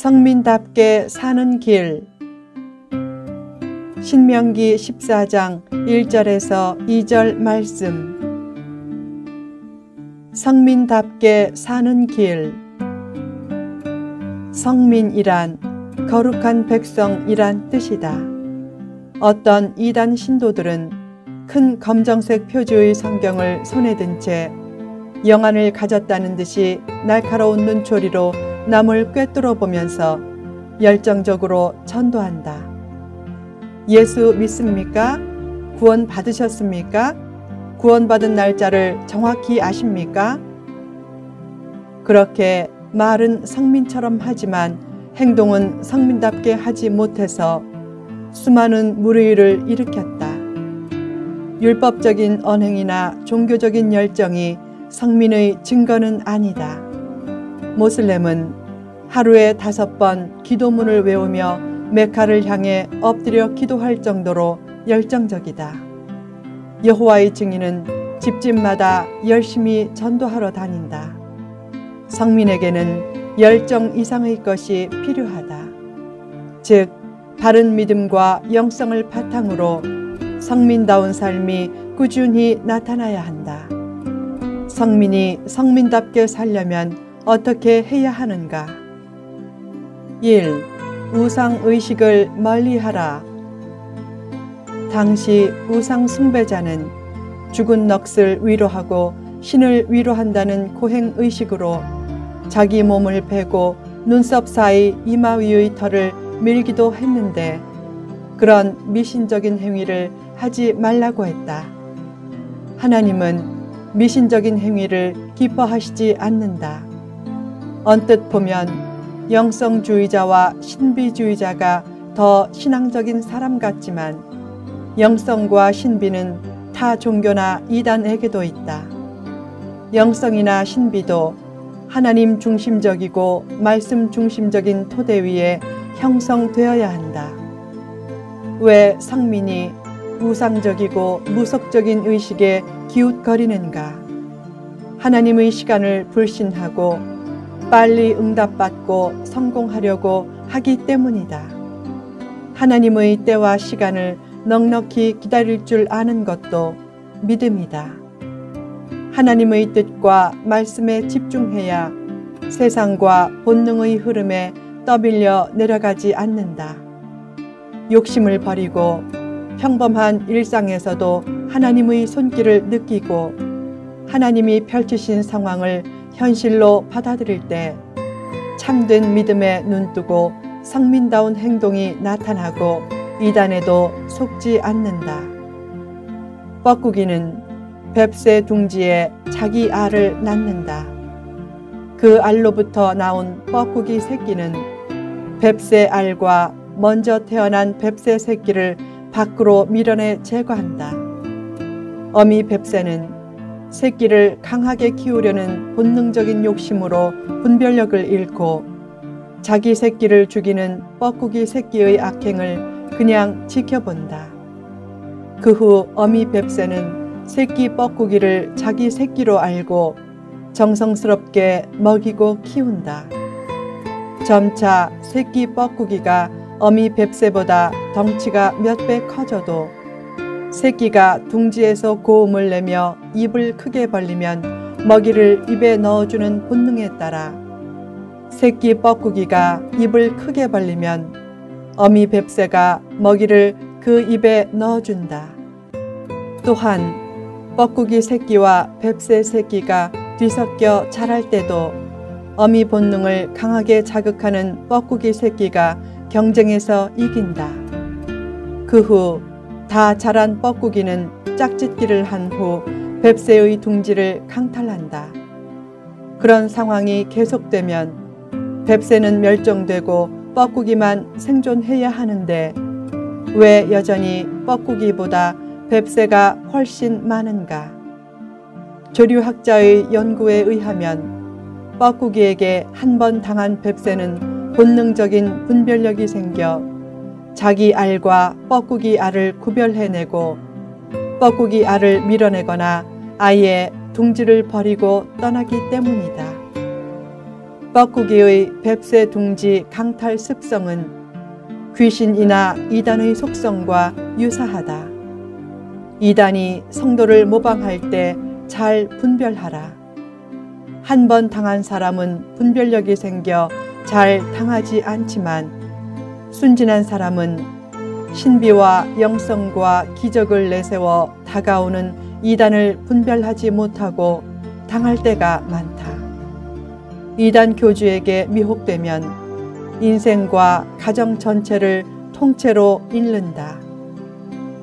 성민답게 사는 길. 신명기 14장 1절에서 2절 말씀. 성민답게 사는 길. 성민이란 거룩한 백성이란 뜻이다. 어떤 이단 신도들은 큰 검정색 표지의 성경을 손에 든 채 영안을 가졌다는 듯이 날카로운 눈초리로 남을 꿰뚫어 보면서 열정적으로 전도한다. 예수 믿습니까? 구원 받으셨습니까? 구원받은 날짜를 정확히 아십니까? 그렇게 말은 성민처럼 하지만 행동은 성민답게 하지 못해서 수많은 물의를 일으켰다. 율법적인 언행이나 종교적인 열정이 성민의 증거는 아니다. 모슬렘은 하루에 5번 기도문을 외우며 메카를 향해 엎드려 기도할 정도로 열정적이다. 여호와의 증인은 집집마다 열심히 전도하러 다닌다. 성민에게는 열정 이상의 것이 필요하다. 즉, 바른 믿음과 영성을 바탕으로 성민다운 삶이 꾸준히 나타나야 한다. 성민이 성민답게 살려면 어떻게 해야 하는가? 1. 우상의식을 멀리하라. 당시 우상 숭배자는 죽은 넋을 위로하고 신을 위로한다는 고행의식으로 자기 몸을 베고 눈썹 사이 이마 위의 털을 밀기도 했는데 그런 미신적인 행위를 하지 말라고 했다. 하나님은 미신적인 행위를 기뻐하시지 않는다. 언뜻 보면 영성주의자와 신비주의자가 더 신앙적인 사람 같지만 영성과 신비는 타 종교나 이단에게도 있다. 영성이나 신비도 하나님 중심적이고 말씀 중심적인 토대 위에 형성되어야 한다. 왜 성민이 우상적이고 무속적인 의식에 기웃거리는가? 하나님의 시간을 불신하고 빨리 응답받고 성공하려고 하기 때문이다. 하나님의 때와 시간을 넉넉히 기다릴 줄 아는 것도 믿음이다. 하나님의 뜻과 말씀에 집중해야 세상과 본능의 흐름에 떠밀려 내려가지 않는다. 욕심을 버리고 평범한 일상에서도 하나님의 손길을 느끼고 하나님이 펼치신 상황을 현실로 받아들일 때 참된 믿음에 눈뜨고 성민다운 행동이 나타나고 이단에도 속지 않는다. 뻐꾸기는 뱁새 둥지에 자기 알을 낳는다. 그 알로부터 나온 뻐꾸기 새끼는 뱁새 알과 먼저 태어난 뱁새 새끼를 밖으로 밀어내 제거한다. 어미 뱁새는 새끼를 강하게 키우려는 본능적인 욕심으로 분별력을 잃고 자기 새끼를 죽이는 뻐꾸기 새끼의 악행을 그냥 지켜본다. 그 후 어미 뱁새는 새끼 뻐꾸기를 자기 새끼로 알고 정성스럽게 먹이고 키운다. 점차 새끼 뻐꾸기가 어미 뱁새보다 덩치가 몇 배 커져도 새끼가 둥지에서 고음을 내며 입을 크게 벌리면 먹이를 입에 넣어주는 본능에 따라 새끼 뻐꾸기가 입을 크게 벌리면 어미 뱁새가 먹이를 그 입에 넣어준다. 또한 뻐꾸기 새끼와 뱁새 새끼가 뒤섞여 자랄 때도 어미 본능을 강하게 자극하는 뻐꾸기 새끼가 경쟁에서 이긴다. 그 후 다 자란 뻐꾸기는 짝짓기를 한 후 뱁새의 둥지를 강탈한다. 그런 상황이 계속되면 뱁새는 멸종되고 뻐꾸기만 생존해야 하는데 왜 여전히 뻐꾸기보다 뱁새가 훨씬 많은가? 조류학자의 연구에 의하면 뻐꾸기에게 한 번 당한 뱁새는 본능적인 분별력이 생겨 자기 알과 뻐꾸기 알을 구별해내고 뻐꾸기 알을 밀어내거나 아예 둥지를 버리고 떠나기 때문이다. 뻐꾸기의 뱁새 둥지 강탈 습성은 귀신이나 이단의 속성과 유사하다. 이단이 성도를 모방할 때 잘 분별하라. 한 번 당한 사람은 분별력이 생겨 잘 당하지 않지만 순진한 사람은 신비와 영성과 기적을 내세워 다가오는 이단을 분별하지 못하고 당할 때가 많다. 이단 교주에게 미혹되면 인생과 가정 전체를 통째로 잃는다.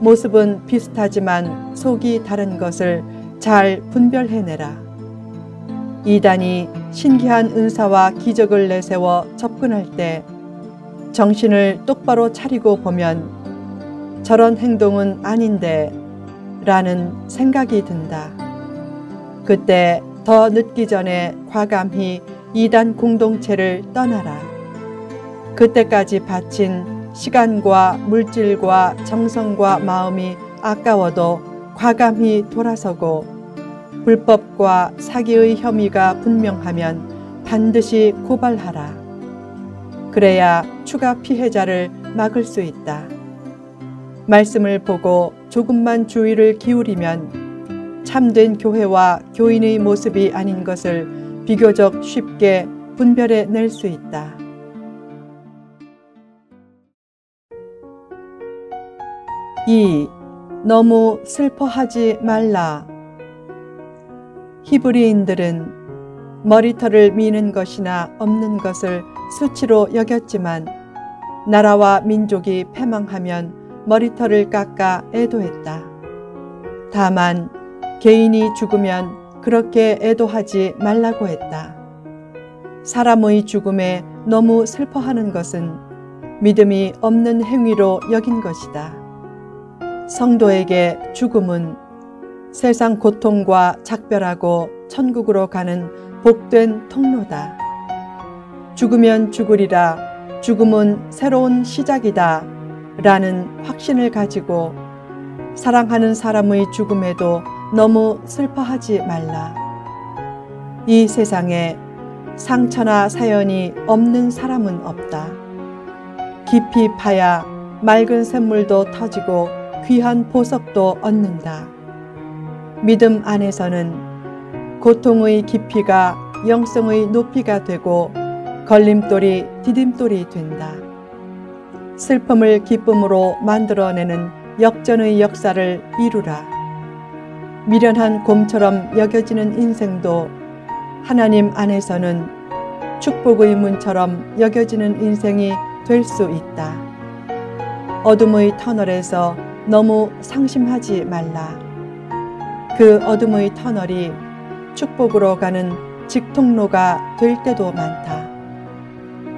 모습은 비슷하지만 속이 다른 것을 잘 분별해내라. 이단이 신기한 은사와 기적을 내세워 접근할 때 정신을 똑바로 차리고 보면 저런 행동은 아닌데 라는 생각이 든다. 그때 더 늦기 전에 과감히 이단 공동체를 떠나라. 그때까지 바친 시간과 물질과 정성과 마음이 아까워도 과감히 돌아서고 불법과 사기의 혐의가 분명하면 반드시 고발하라. 그래야 추가 피해자를 막을 수 있다. 말씀을 보고 조금만 주의를 기울이면 참된 교회와 교인의 모습이 아닌 것을 비교적 쉽게 분별해 낼 수 있다. 너무 슬퍼하지 말라. 히브리인들은 머리털을 미는 것이나 없는 것을 수치로 여겼지만 나라와 민족이 패망하면 머리털을 깎아 애도했다. 다만 개인이 죽으면 그렇게 애도하지 말라고 했다. 사람의 죽음에 너무 슬퍼하는 것은 믿음이 없는 행위로 여긴 것이다. 성도에게 죽음은 세상 고통과 작별하고 천국으로 가는 복된 통로다. 죽으면 죽으리라, 죽음은 새로운 시작이다 라는 확신을 가지고 사랑하는 사람의 죽음에도 너무 슬퍼하지 말라. 이 세상에 상처나 사연이 없는 사람은 없다. 깊이 파야 맑은 샘물도 터지고 귀한 보석도 얻는다. 믿음 안에서는 고통의 깊이가 영성의 높이가 되고 걸림돌이 디딤돌이 된다. 슬픔을 기쁨으로 만들어내는 역전의 역사를 이루라. 미련한 곰처럼 여겨지는 인생도 하나님 안에서는 축복의 문처럼 여겨지는 인생이 될 수 있다. 어둠의 터널에서 너무 상심하지 말라. 그 어둠의 터널이 축복으로 가는 직통로가 될 때도 많다.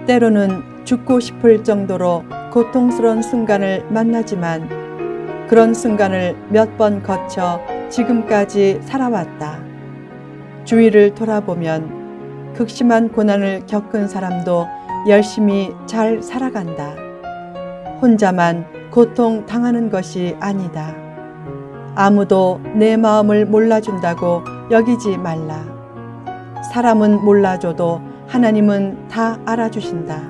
때로는 죽고 싶을 정도로 고통스러운 순간을 만나지만 그런 순간을 몇 번 거쳐 지금까지 살아왔다. 주위를 돌아보면 극심한 고난을 겪은 사람도 열심히 잘 살아간다. 혼자만 고통 당하는 것이 아니다. 아무도 내 마음을 몰라준다고 여기지 말라. 사람은 몰라줘도 하나님은 다 알아주신다.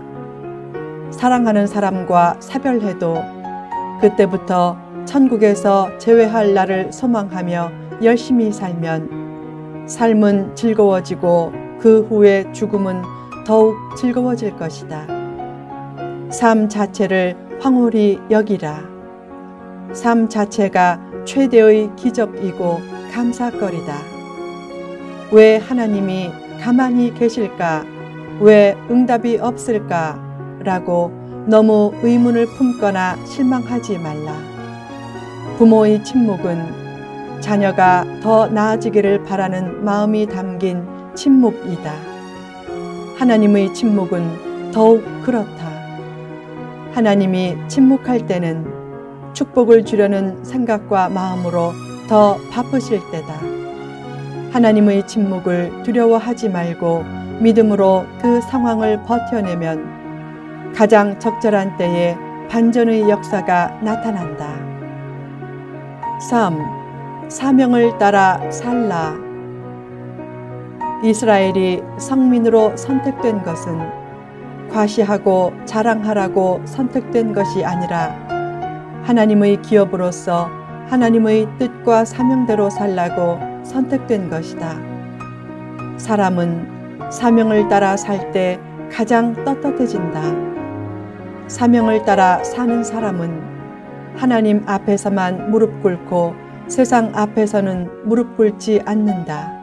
사랑하는 사람과 사별해도 그때부터 천국에서 재회할 날을 소망하며 열심히 살면 삶은 즐거워지고 그 후에 죽음은 더욱 즐거워질 것이다. 삶 자체를 황홀히 여기라. 삶 자체가 최대의 기적이고 감사거리다. 왜 하나님이 가만히 계실까? 왜 응답이 없을까? 라고 너무 의문을 품거나 실망하지 말라. 부모의 침묵은 자녀가 더 나아지기를 바라는 마음이 담긴 침묵이다. 하나님의 침묵은 더욱 그렇다. 하나님이 침묵할 때는 축복을 주려는 생각과 마음으로 더 바쁘실 때다. 하나님의 침묵을 두려워하지 말고 믿음으로 그 상황을 버텨내면 가장 적절한 때에 반전의 역사가 나타난다. 3. 사명을 따라 살라. 이스라엘이 성민으로 선택된 것은 과시하고 자랑하라고 선택된 것이 아니라 하나님의 기업으로서 하나님의 뜻과 사명대로 살라고 선택된 것이다. 사람은 사명을 따라 살 때 가장 떳떳해진다. 사명을 따라 사는 사람은 하나님 앞에서만 무릎 꿇고 세상 앞에서는 무릎 꿇지 않는다.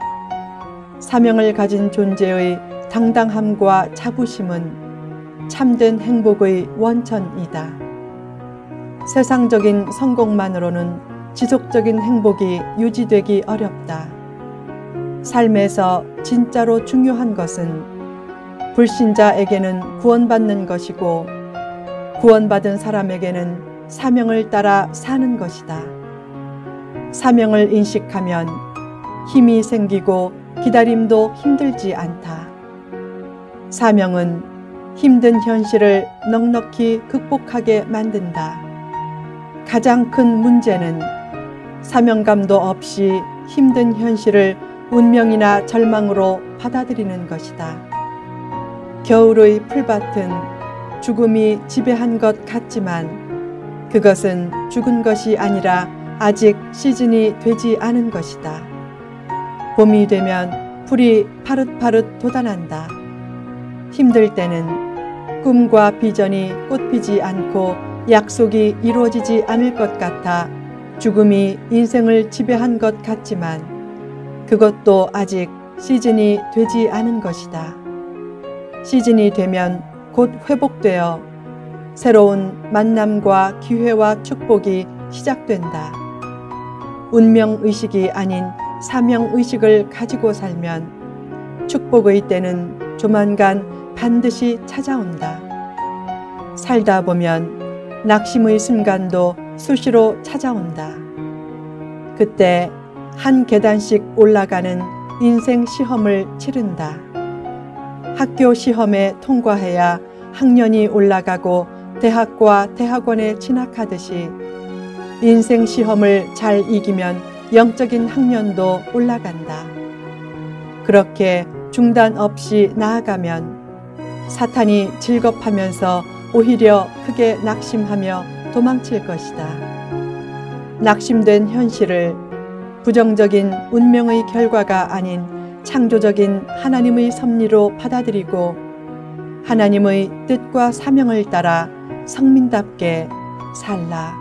사명을 가진 존재의 당당함과 자부심은 참된 행복의 원천이다. 세상적인 성공만으로는 지속적인 행복이 유지되기 어렵다. 삶에서 진짜로 중요한 것은 불신자에게는 구원받는 것이고 구원받은 사람에게는 사명을 따라 사는 것이다. 사명을 인식하면 힘이 생기고 기다림도 힘들지 않다. 사명은 힘든 현실을 넉넉히 극복하게 만든다. 가장 큰 문제는 사명감도 없이 힘든 현실을 운명이나 절망으로 받아들이는 것이다. 겨울의 풀밭은 죽음이 지배한 것 같지만 그것은 죽은 것이 아니라 아직 시즌이 되지 않은 것이다. 봄이 되면 풀이 파릇파릇 돋아난다. 힘들 때는 꿈과 비전이 꽃피지 않고 약속이 이루어지지 않을 것 같아 죽음이 인생을 지배한 것 같지만 그것도 아직 시즌이 되지 않은 것이다. 시즌이 되면 곧 회복되어 새로운 만남과 기회와 축복이 시작된다. 운명의식이 아닌 사명의식을 가지고 살면 축복의 때는 조만간 반드시 찾아온다. 살다 보면 낙심의 순간도 수시로 찾아온다. 그때 한 계단씩 올라가는 인생 시험을 치른다. 학교 시험에 통과해야 학년이 올라가고 대학과 대학원에 진학하듯이 인생 시험을 잘 이기면 영적인 학년도 올라간다. 그렇게 중단 없이 나아가면 사탄이 즐겁하면서 오히려 크게 낙심하며 도망칠 것이다. 낙심된 현실을 부정적인 운명의 결과가 아닌 창조적인 하나님의 섭리로 받아들이고 하나님의 뜻과 사명을 따라 성민답게 살라.